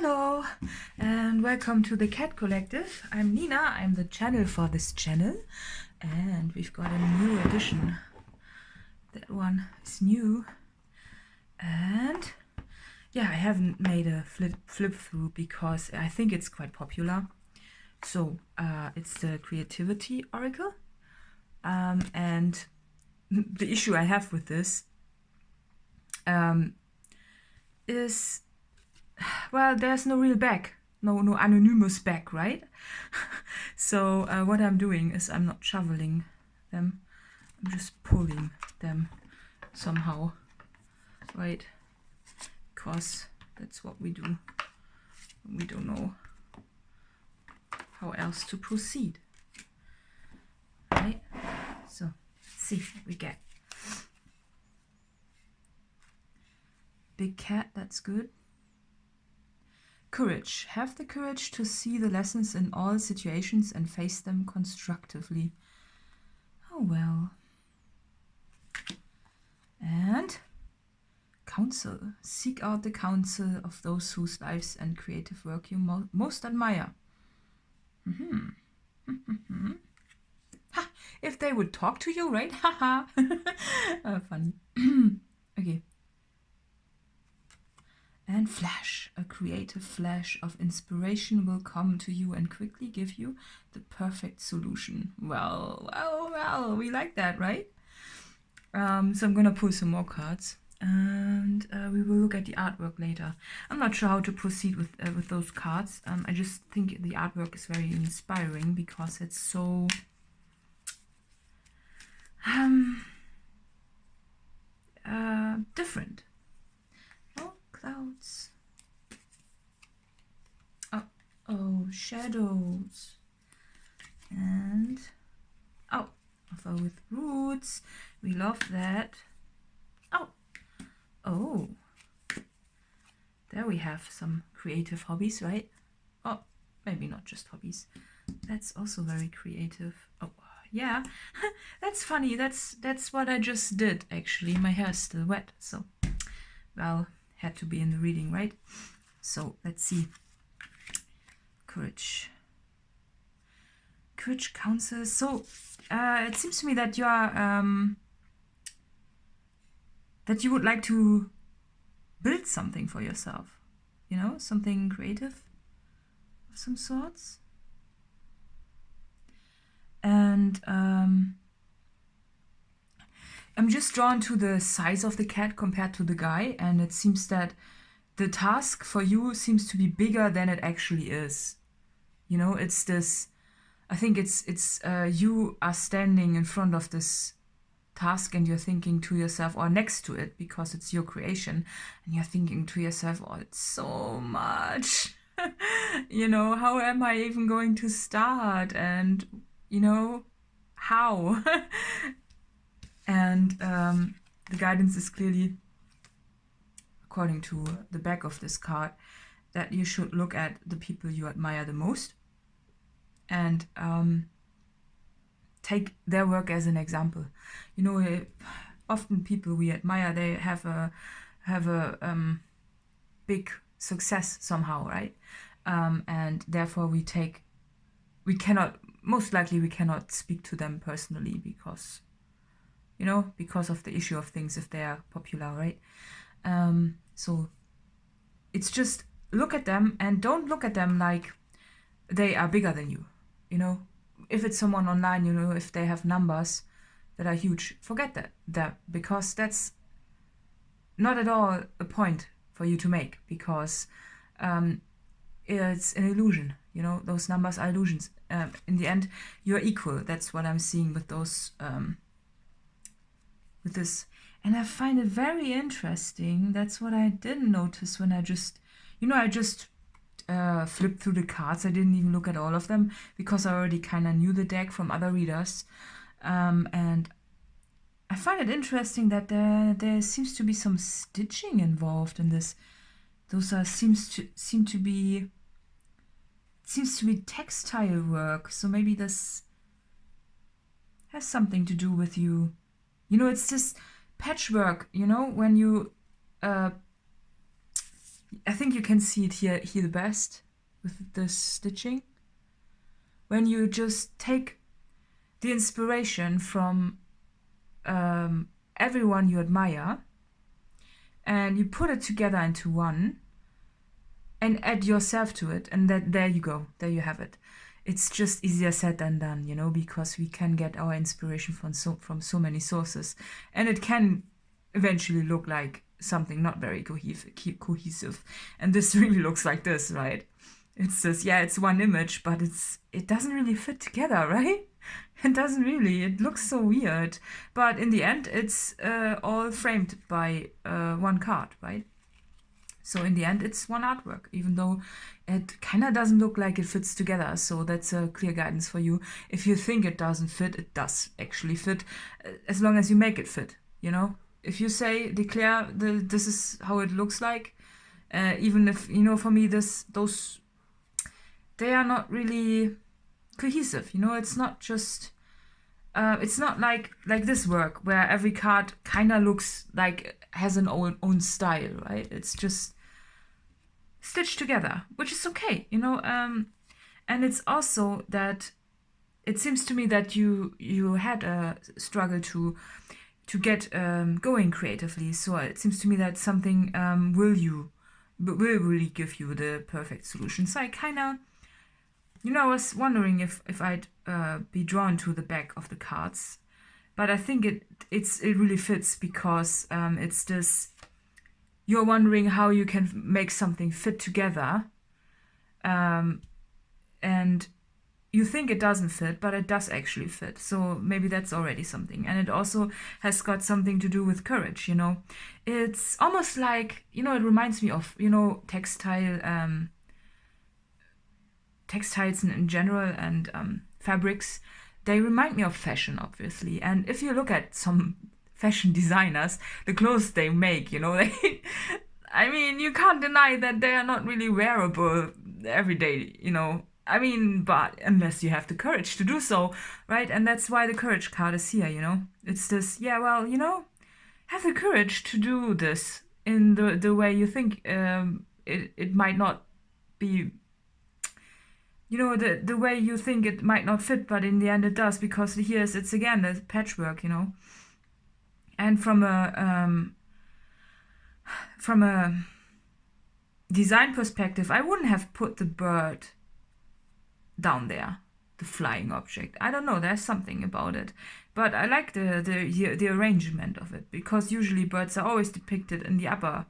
Hello and welcome to the Cat Collective. I'm Nina, I'm the channel for this channel, and we've got a new edition. That one is new, and yeah, I haven't made a flip through because I think it's quite popular. So it's the Creativity Oracle, and the issue I have with this is, well, there's no real back, no anonymous back, right? So what I'm doing is I'm not shoveling them, I'm just pulling them somehow, right? Because that's what we do. We don't know how else to proceed, right? So let's see what we get. Big cat, that's good. Courage. Have the courage to see the lessons in all situations and face them constructively. Oh well. And counsel. Seek out the counsel of those whose lives and creative work you most admire. Ha! If they would talk to you, right? Haha. Funny. Okay. And flash, a creative flash of inspiration will come to you and quickly give you the perfect solution. Well, we like that, right? So I'm gonna pull some more cards, and we will look at the artwork later. I'm not sure how to proceed with those cards. I just think the artwork is very inspiring because it's so different. Clouds. Oh, shadows. And offer with roots. We love that. Oh. There we have some creative hobbies, right? Oh, maybe not just hobbies. That's also very creative. Oh, yeah. That's funny. That's what I just did, actually. My hair is still wet, so, well, had to be in the reading, right? So let's see. Courage. Courage counsel. So it seems to me that you are that you would like to build something for yourself. You know, something creative of some sorts. And I'm just drawn to the size of the cat compared to the guy, and it seems that the task for you seems to be bigger than it actually is. You know, it's this, I think it's you are standing in front of this task and you're thinking to yourself, or next to it because it's your creation, and you're thinking to yourself, oh, it's so much. You know, how am I even going to start? And, you know, how? And the guidance is clearly, according to the back of this card, that you should look at the people you admire the most and take their work as an example. You know, often people we admire, they have a big success somehow, right? And therefore most likely we cannot speak to them personally because, you know, because of the issue of things if they are popular, right? So it's just look at them and don't look at them like they are bigger than you. You know, if it's someone online, you know, if they have numbers that are huge, forget that because that's not at all a point for you to make, because it's an illusion. You know, those numbers are illusions. In the end, you're equal. That's what I'm seeing with those. With this, and I find it very interesting. That's what I didn't notice when I just, you know, I just flipped through the cards. I didn't even look at all of them because I already kind of knew the deck from other readers, and I find it interesting that there seems to be some stitching involved in this. Those are seems to be textile work. So maybe this has something to do with you. You know, it's this patchwork, you know, when you I think you can see it here the best with the stitching. When you just take the inspiration from everyone you admire and you put it together into one and add yourself to it, and there you go, there you have it. It's just easier said than done, you know, because we can get our inspiration from so many sources, and it can eventually look like something not very cohesive. And this really looks like this, right? It's just, yeah, it's one image, but it doesn't really fit together, right? It doesn't really. It looks so weird. But in the end, it's all framed by one card, right? So in the end, it's one artwork, even though it kind of doesn't look like it fits together. So that's a clear guidance for you. If you think it doesn't fit, it does actually fit, as long as you make it fit, you know? If you declare this is how it looks like, even if, you know, for me, those, they are not really cohesive, you know? It's not just, it's not like this work where every card kind of looks like has an own style, right? It's just stitched together, which is okay, you know. And it's also that it seems to me that you had a struggle to get going creatively. So it seems to me that something will really give you the perfect solution. So I kind of, you know, I was wondering if I'd be drawn to the back of the cards, but I think it really fits because it's this. You're wondering how you can make something fit together, and you think it doesn't fit, but it does actually fit. So maybe that's already something. And it also has got something to do with courage, you know. It's almost like, you know, it reminds me of, you know, textiles in general and fabrics. They remind me of fashion, obviously. And if you look at some fashion designers, the clothes they make, you know, I mean, you can't deny that they are not really wearable every day, you know. I mean, but unless you have the courage to do so, right? And that's why the courage card is here, you know. It's this, yeah, well, you know, have the courage to do this in the way you think it might not be, you know, the way you think it might not fit, but in the end it does, because it's again the patchwork, you know. And from a design perspective, I wouldn't have put the bird down there, the flying object. I don't know, there's something about it, but I like the arrangement of it, because usually birds are always depicted in the upper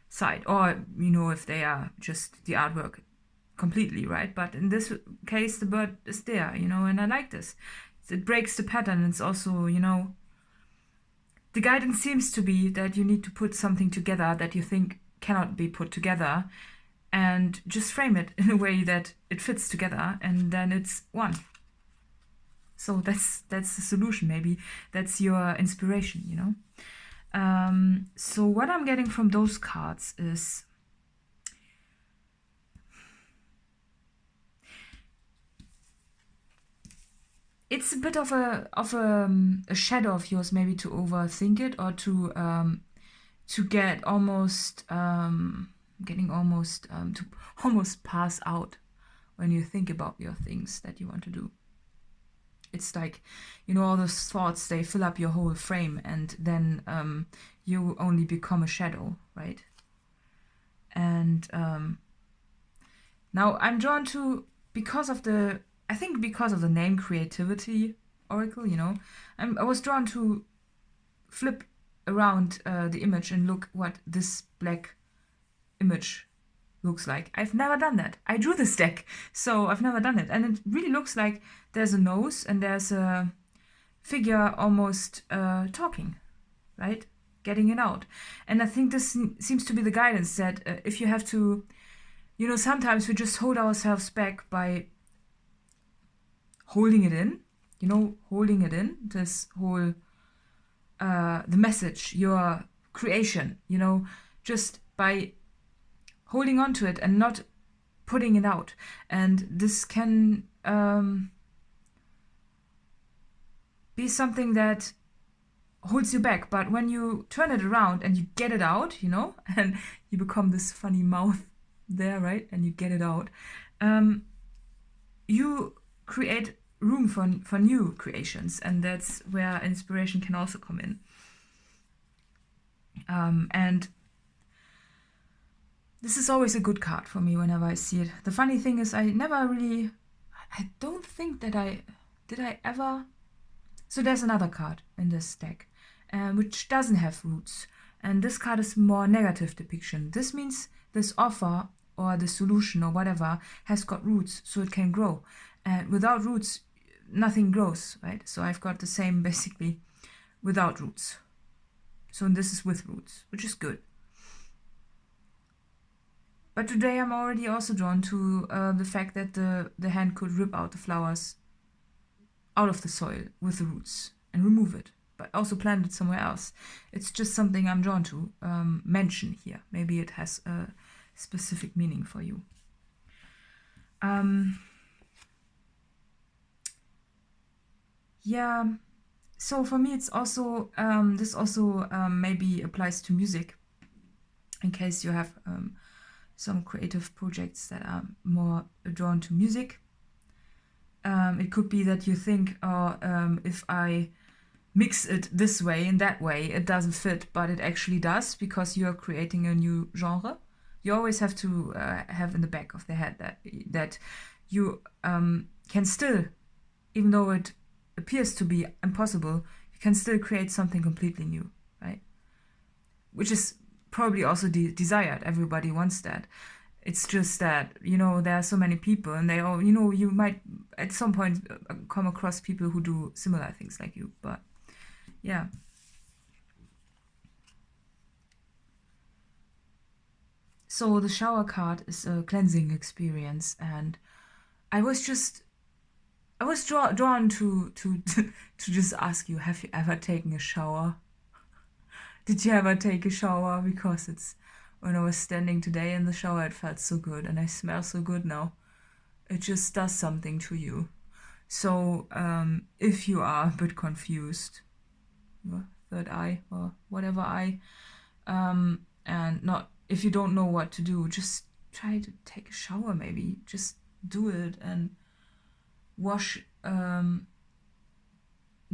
side, or, you know, if they are just the artwork completely, right? But in this case, the bird is there, you know, and I like this. It breaks the pattern. It's also, you know, the guidance seems to be that you need to put something together that you think cannot be put together, and just frame it in a way that it fits together, and then it's one. So that's the solution. Maybe that's your inspiration, you know. So what I'm getting from those cards is it's a bit of a shadow of yours, maybe, to overthink it, or to get almost to almost pass out when you think about your things that you want to do. It's like, you know, all those thoughts, they fill up your whole frame, and then you only become a shadow, right? And now I'm drawn to, because of the name Creativity Oracle, you know, I was drawn to flip around the image and look what this black image looks like. I've never done that. I drew this deck, so I've never done it. And it really looks like there's a nose and there's a figure almost talking, right? Getting it out. And I think this seems to be the guidance that if you have to, you know, sometimes we just hold ourselves back by holding it in, you know, this whole, the message, your creation, you know, just by holding on to it and not putting it out. And this can be something that holds you back. But when you turn it around and you get it out, you know, and you become this funny mouth there, right? And you get it out, you create room for new creations, and that's where inspiration can also come in. And this is always a good card for me whenever I see it. The funny thing is I don't think that did I ever... So there's another card in this deck, which doesn't have roots. And this card is more negative depiction. This means this offer or the solution or whatever has got roots, so it can grow. And without roots, nothing grows, right? So I've got the same basically without roots. So this is with roots, which is good. But today I'm already also drawn to the fact that the hand could rip out the flowers out of the soil with the roots and remove it, but also plant it somewhere else. It's just something I'm drawn to mention here. Maybe it has a specific meaning for you. Yeah, so for me it's also, this also maybe applies to music, in case you have some creative projects that are more drawn to music. It could be that you think, oh, if I mix it this way and that way, it doesn't fit, but it actually does, because you're creating a new genre. You always have to have in the back of the head that you can still, even though it appears to be impossible, you can still create something completely new, right? Which is probably also desired. Everybody wants that. It's just that, you know, there are so many people, and they all, you know, you might at some point come across people who do similar things like you, but yeah. So the shower card is a cleansing experience, and I was drawn to just ask you, have you ever taken a shower? Did you ever take a shower? Because when I was standing today in the shower, it felt so good, and I smell so good now. It just does something to you. So if you are a bit confused, your third eye or whatever eye, and not, if you don't know what to do, just try to take a shower. Maybe just do it and wash the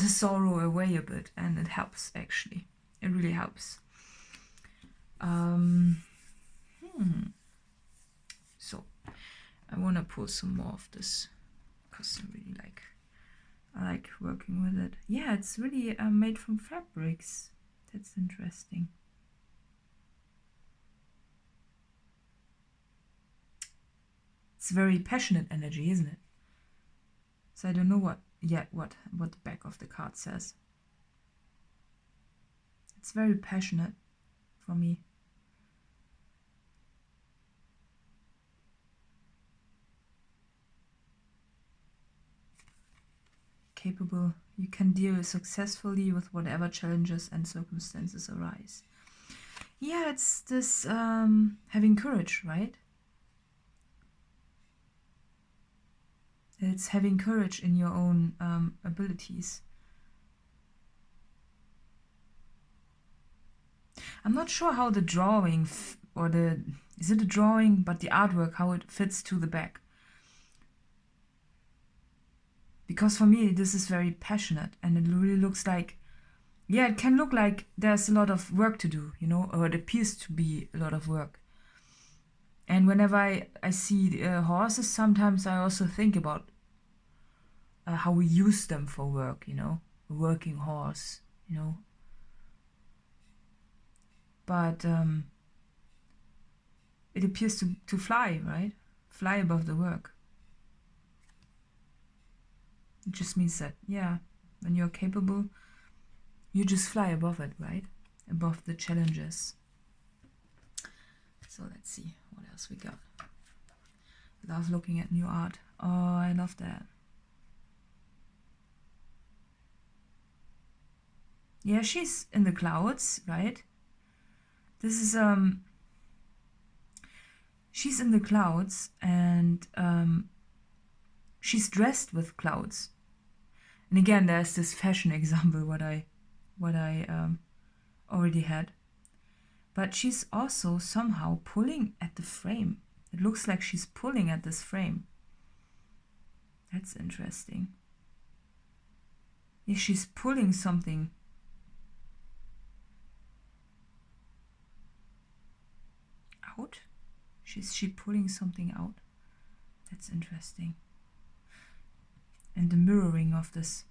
sorrow away a bit, and it helps. Actually, it really helps. So I want to pull some more of this, because I like working with it. Yeah, it's really made from fabrics. That's interesting. It's very passionate energy, isn't it? So I don't know what the back of the card says. It's very passionate for me. Capable, you can deal successfully with whatever challenges and circumstances arise. Yeah, it's this having courage, right? It's having courage in your own abilities. I'm not sure how the drawing is it a drawing, but the artwork, how it fits to the back. Because for me, this is very passionate, and it really looks like, yeah, it can look like there's a lot of work to do, you know, or it appears to be a lot of work. And whenever I see horses, sometimes I also think about how we use them for work, you know, a working horse, you know. But it appears to fly, right? Fly above the work. It just means that, yeah, when you're capable, you just fly above it, right? Above the challenges. So let's see what else we got. Love looking at new art. Oh, I love that. Yeah, she's in the clouds, right? This is she's in the clouds, and she's dressed with clouds. And again, there's this fashion example what I what I already had. But she's also somehow pulling at the frame. It looks like she's pulling at this frame. That's interesting. Yeah, she's pulling something. Out? Is she pulling something out? That's interesting. And the mirroring of this.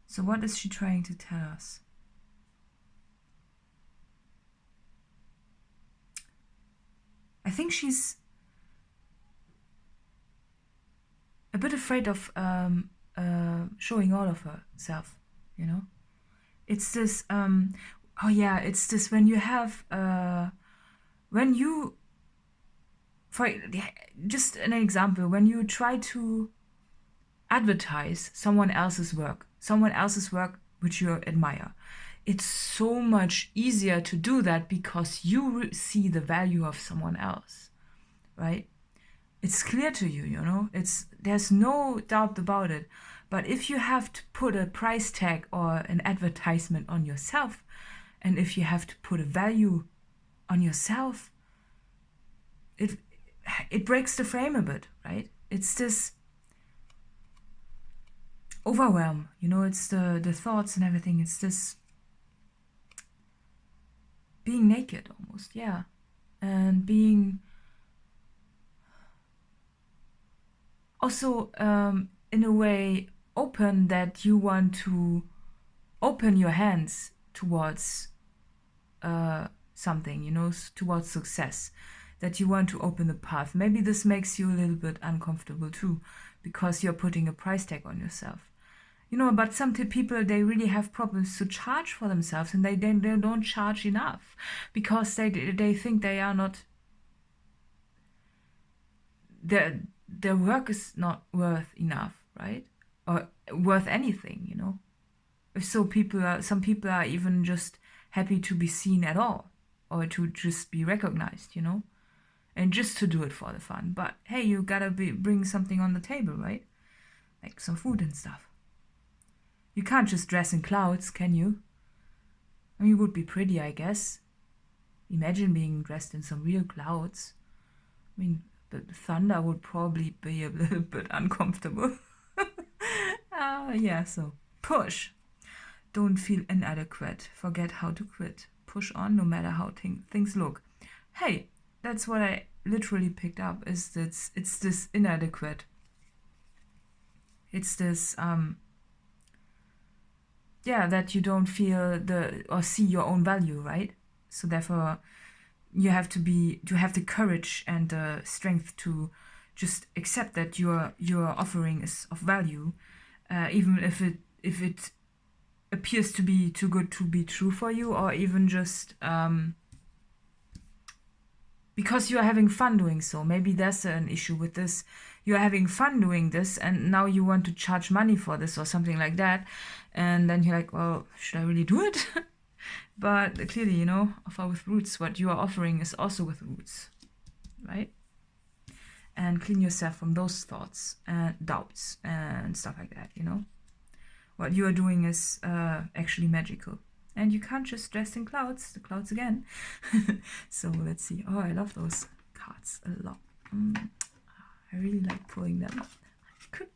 So what is she trying to tell us? I think she's a bit afraid of showing all of herself, you know? It's this, oh yeah, it's this when you have, when you, for just an example, when you try to advertise someone else's work which you admire, it's so much easier to do that because you see the value of someone else, right? It's clear to you, you know, there's no doubt about it. But if you have to put a price tag or an advertisement on yourself, and if you have to put a value on yourself, it breaks the frame a bit, right? It's this overwhelm, you know, it's the thoughts and everything. It's this being naked almost, yeah. And being also in a way open, that you want to open your hands towards something, you know, towards success, that you want to open the path. Maybe this makes you a little bit uncomfortable too, because you're putting a price tag on yourself, you know. But some people, they really have problems to charge for themselves, and they don't charge enough because they think they are not, their work is not worth enough, right? Or worth anything, you know. So some people are even just happy to be seen at all, or to just be recognized, you know, and just to do it for the fun. But hey, you gotta bring something on the table, right? Like some food and stuff. You can't just dress in clouds, can you? I mean, it would be pretty, I guess. Imagine being dressed in some real clouds. I mean, the thunder would probably be a little bit uncomfortable. Yeah, so push. Don't feel inadequate. Forget how to quit. Push on no matter how things look. Hey, that's what I literally picked up, is that it's this inadequate. It's this, yeah, that you don't feel or see your own value, right? So therefore, you have the courage and the strength to just accept that your offering is of value, even if it appears to be too good to be true for you, or even just because you are having fun doing so. Maybe there's an issue with this. You're having fun doing this, and now you want to charge money for this or something like that, and then you're like, well, should I really do it? But clearly, you know, offer with roots. What you are offering is also with roots, right? And clean yourself from those thoughts and doubts and stuff like that, you know. What you are doing is actually magical. And you can't just dress in clouds, the clouds again. So let's see. Oh, I love those cards a lot. I really like pulling them. I could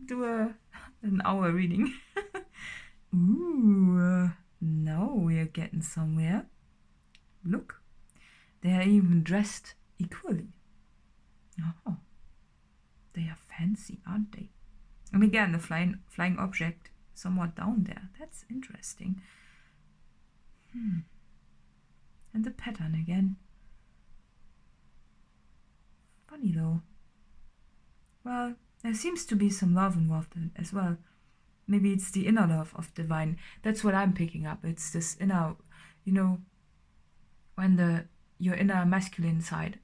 do an hour reading. Ooh, now we are getting somewhere. Look, they are even dressed equally. Oh, they are fancy, aren't they? And again, the flying object somewhat down there. That's interesting. And the pattern again. Funny though. Well, there seems to be some love involved in it as well. Maybe it's the inner love of divine. That's what I'm picking up. It's this inner, you know, when your inner masculine side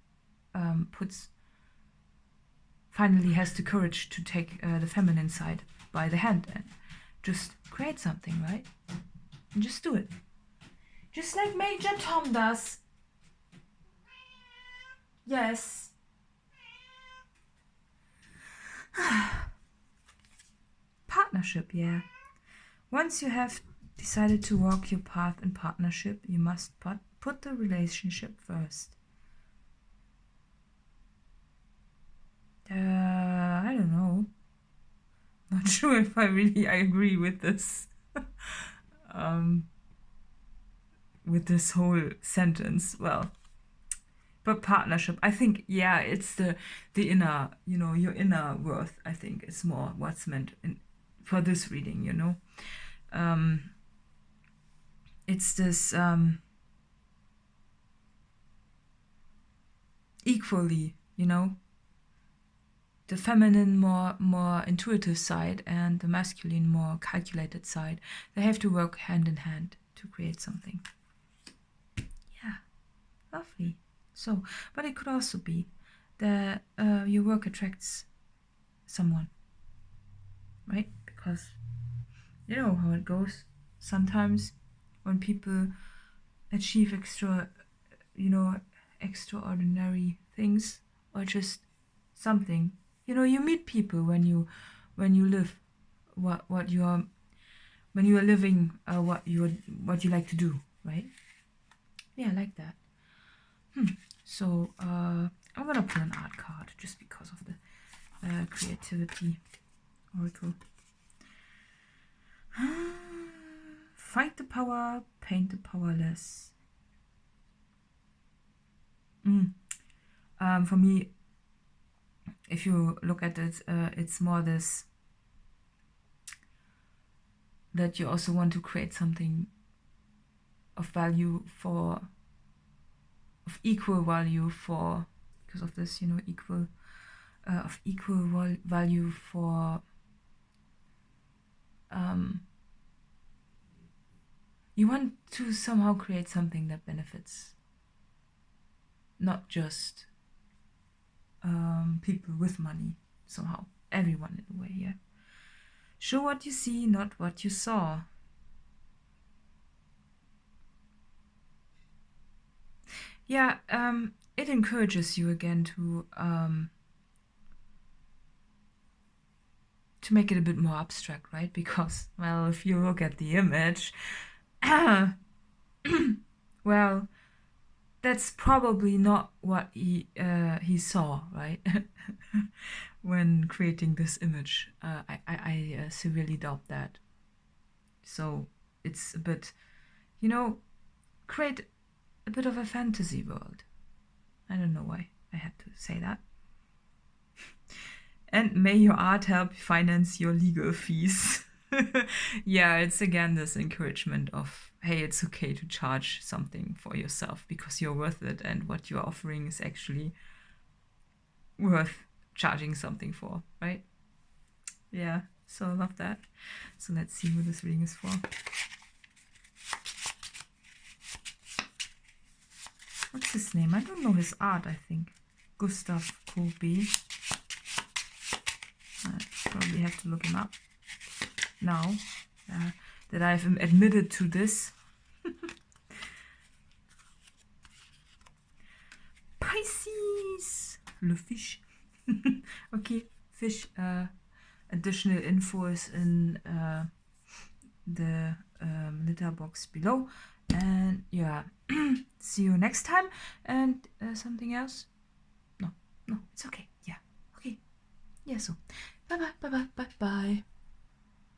finally has the courage to take the feminine side by the hand and just create something, right? And just do it. Just like Major Tom does. Yes. Partnership, yeah. Once you have decided to walk your path in partnership, you must put the relationship first. I don't know. Not sure if I agree with this. With this whole sentence. Well, but partnership, I think, yeah, it's the inner, you know, your inner worth. I think it's more what's meant for this reading, you know. It's this equally, you know, the feminine more intuitive side and the masculine more calculated side. They have to work hand in hand to create something. Yeah, lovely. So, but it could also be that your work attracts someone, right? Because you know how it goes. Sometimes when people achieve extraordinary things, or just something, you know, you meet people when you live when you are living what you like to do, right? Yeah, I like that. So I'm gonna pull an art card just because of the creativity oracle. Fight the power, paint the powerless. For me, if you look at it, it's more this that you also want to create something of value of equal value for, because of this, you know, of equal value for you want to somehow create something that benefits not just people with money, somehow everyone in a way. Yeah, show what you see, not what you saw. Yeah, it encourages you again to make it a bit more abstract, right? Because, well, if you look at the image, well, that's probably not what he saw, right? When creating this image. I severely doubt that. So it's a bit, you know, create a bit of a fantasy world. I don't know why I had to say that. And may your art help finance your legal fees. Yeah, it's again this encouragement of, hey, it's okay to charge something for yourself because you're worth it, and what you're offering is actually worth charging something for, right? Yeah, so I love that. So let's see who this reading is for. What's his name? I don't know his art, I think. Gustav Kobe. I probably have to look him up now that I've admitted to this. Pisces! Le fish. Okay, fish. Additional info is in the litter box below. And yeah, see you next time. And something else? No, it's okay. Yeah, okay. Yeah, so bye.